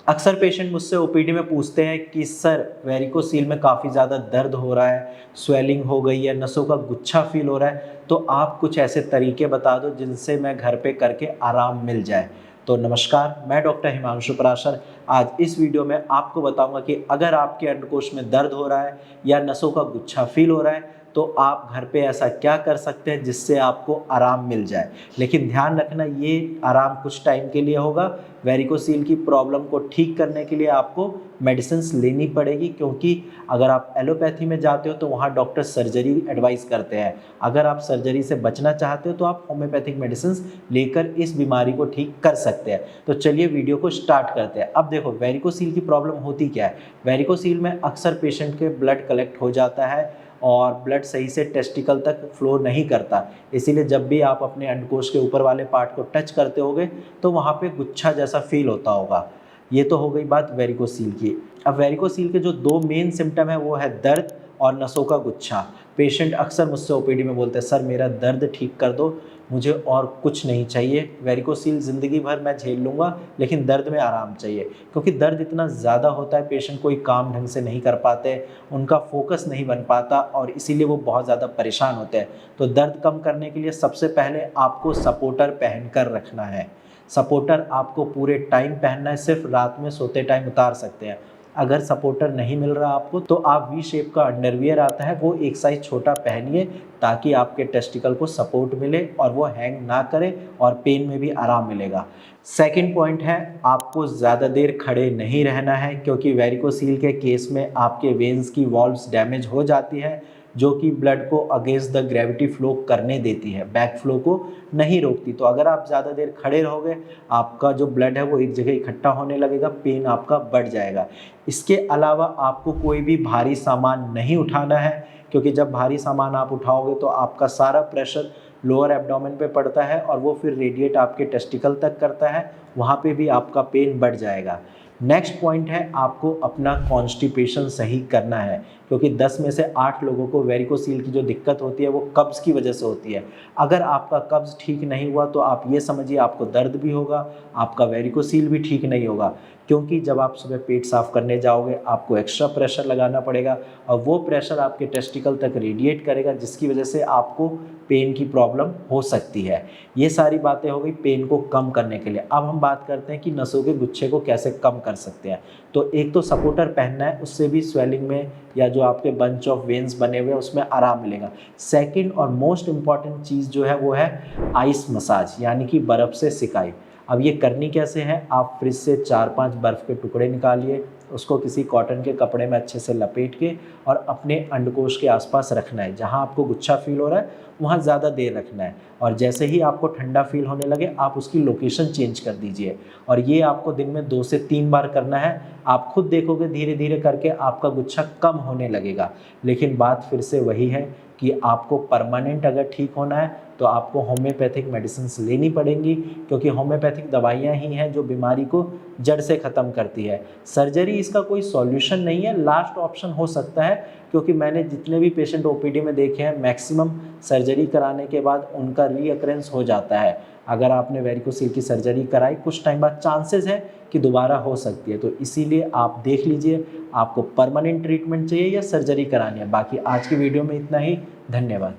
अक्सर पेशेंट मुझसे ओपीडी में पूछते हैं कि सर वेरिकोसील में काफ़ी ज़्यादा दर्द हो रहा है, स्वेलिंग हो गई है, नसों का गुच्छा फील हो रहा है, तो आप कुछ ऐसे तरीके बता दो जिनसे मैं घर पे करके आराम मिल जाए। तो नमस्कार, मैं डॉक्टर हिमांशु पराशर। आज इस वीडियो में आपको बताऊंगा कि अगर आपके अंडकोश में दर्द हो रहा है या नसों का गुच्छा फील हो रहा है तो आप घर पे ऐसा क्या कर सकते हैं जिससे आपको आराम मिल जाए। लेकिन ध्यान रखना, ये आराम कुछ टाइम के लिए होगा। वेरिकोसील की प्रॉब्लम को ठीक करने के लिए आपको मेडिसिन्स लेनी पड़ेगी, क्योंकि अगर आप एलोपैथी में जाते हो तो वहाँ डॉक्टर सर्जरी एडवाइस करते हैं। अगर आप सर्जरी से बचना चाहते हो तो आप होम्योपैथिक मेडिसिन्स लेकर इस बीमारी को ठीक कर सकते हैं। तो चलिए वीडियो को स्टार्ट करते हैं। अब देखो, वेरिकोसील की प्रॉब्लम होती क्या है। वेरिकोसील में अक्सर पेशेंट के ब्लड कलेक्ट हो जाता है और ब्लड सही से टेस्टिकल तक फ्लो नहीं करता। इसीलिए जब भी आप अपने अंडकोश के ऊपर वाले पार्ट को टच करते होगे तो वहाँ पे गुच्छा जैसा फील होता होगा। ये तो हो गई बात वेरिकोसील की। अब वेरिकोसील के जो दो मेन सिम्टम है वो है दर्द और नसों का गुच्छा। पेशेंट अक्सर मुझसे ओपीडी में बोलते हैं, सर मेरा दर्द ठीक कर दो, मुझे और कुछ नहीं चाहिए, वेरिकोसील ज़िंदगी भर मैं झेल लूँगा लेकिन दर्द में आराम चाहिए। क्योंकि दर्द इतना ज़्यादा होता है, पेशेंट कोई काम ढंग से नहीं कर पाते, उनका फोकस नहीं बन पाता और इसीलिए वो बहुत ज़्यादा परेशान होते हैं। तो दर्द कम करने के लिए सबसे पहले आपको सपोर्टर पहन कर रखना है। सपोर्टर आपको पूरे टाइम पहनना है, सिर्फ रात में सोते टाइम उतार सकते हैं। अगर सपोर्टर नहीं मिल रहा आपको तो आप वी शेप का अंडरवियर आता है वो एक साइज छोटा पहनिए, ताकि आपके टेस्टिकल को सपोर्ट मिले और वो हैंग ना करे और पेन में भी आराम मिलेगा। सेकंड पॉइंट है, आपको ज़्यादा देर खड़े नहीं रहना है, क्योंकि वेरिकोसील के केस में आपके वेन्स की वॉल्व्स डैमेज हो जाती है जो कि ब्लड को अगेंस्ट द ग्रेविटी फ्लो करने देती है, बैक फ्लो को नहीं रोकती। तो अगर आप ज़्यादा देर खड़े रहोगे आपका जो ब्लड है वो एक जगह इकट्ठा होने लगेगा, पेन आपका बढ़ जाएगा। इसके अलावा आपको कोई भी भारी सामान नहीं उठाना है, क्योंकि जब भारी सामान आप उठाओगे तो आपका सारा प्रेशर लोअर एब्डोमेन पे पड़ता है और वो फिर रेडिएट आपके टेस्टिकल तक करता है, वहाँ पे भी आपका पेन बढ़ जाएगा। नेक्स्ट पॉइंट है, आपको अपना कॉन्स्टिपेशन सही करना है, क्योंकि 10 में से 8 लोगों को वेरिकोसील की जो दिक्कत होती है वो कब्ज़ की वजह से होती है। अगर आपका कब्ज़ ठीक नहीं हुआ तो आप ये समझिए आपको दर्द भी होगा, आपका वेरिकोसील भी ठीक नहीं होगा। क्योंकि जब आप सुबह पेट साफ़ करने जाओगे आपको एक्स्ट्रा प्रेशर लगाना पड़ेगा और वो प्रेशर आपके टेस्टिकल तक रेडिएट करेगा, जिसकी वजह से आपको पेन की प्रॉब्लम हो सकती है। ये सारी बातें हो गई पेन को कम करने के लिए। अब हम बात करते हैं कि नसों के गुच्छे को कैसे कम कर सकते हैं। तो एक तो सपोर्टर पहनना है, उससे भी स्वेलिंग में या जो आपके बंच ऑफ वेन्स बने हुए हैं उसमें आराम मिलेगा। सेकंड और मोस्ट इम्पॉर्टेंट चीज़ जो है वो है आइस मसाज, यानी कि बर्फ़ से सिकाई। अब ये करनी कैसे है, आप फ्रिज से 4-5 बर्फ़ के टुकड़े निकालिए, उसको किसी कॉटन के कपड़े में अच्छे से लपेट के और अपने अंडकोश के आसपास रखना है। जहाँ आपको गुच्छा फील हो रहा है वहाँ ज़्यादा देर रखना है और जैसे ही आपको ठंडा फील होने लगे आप उसकी लोकेशन चेंज कर दीजिए। और ये आपको दिन में 2 से 3 बार करना है। आप खुद देखोगे धीरे धीरे करके आपका गुच्छा कम होने लगेगा। लेकिन बात फिर से वही है कि आपको परमानेंट अगर ठीक होना है तो आपको होम्योपैथिक मेडिसिन्स लेनी पड़ेंगी, क्योंकि होम्योपैथिक दवाइयाँ ही हैं जो बीमारी को जड़ से ख़त्म करती है। सर्जरी इसका कोई सॉल्यूशन नहीं है, लास्ट ऑप्शन हो सकता है, क्योंकि मैंने जितने भी पेशेंट ओपीडी में देखे हैं मैक्सिमम सर्जरी कराने के बाद उनका रीअकरेंस हो जाता है। अगर आपने वेरिकोसील की सर्जरी कराई कुछ टाइम बाद चांसेस है कि दोबारा हो सकती है। तो इसीलिए आप देख लीजिए आपको परमानेंट ट्रीटमेंट चाहिए या सर्जरी करानी है। बाकी आज की वीडियो में इतना ही। धन्यवाद।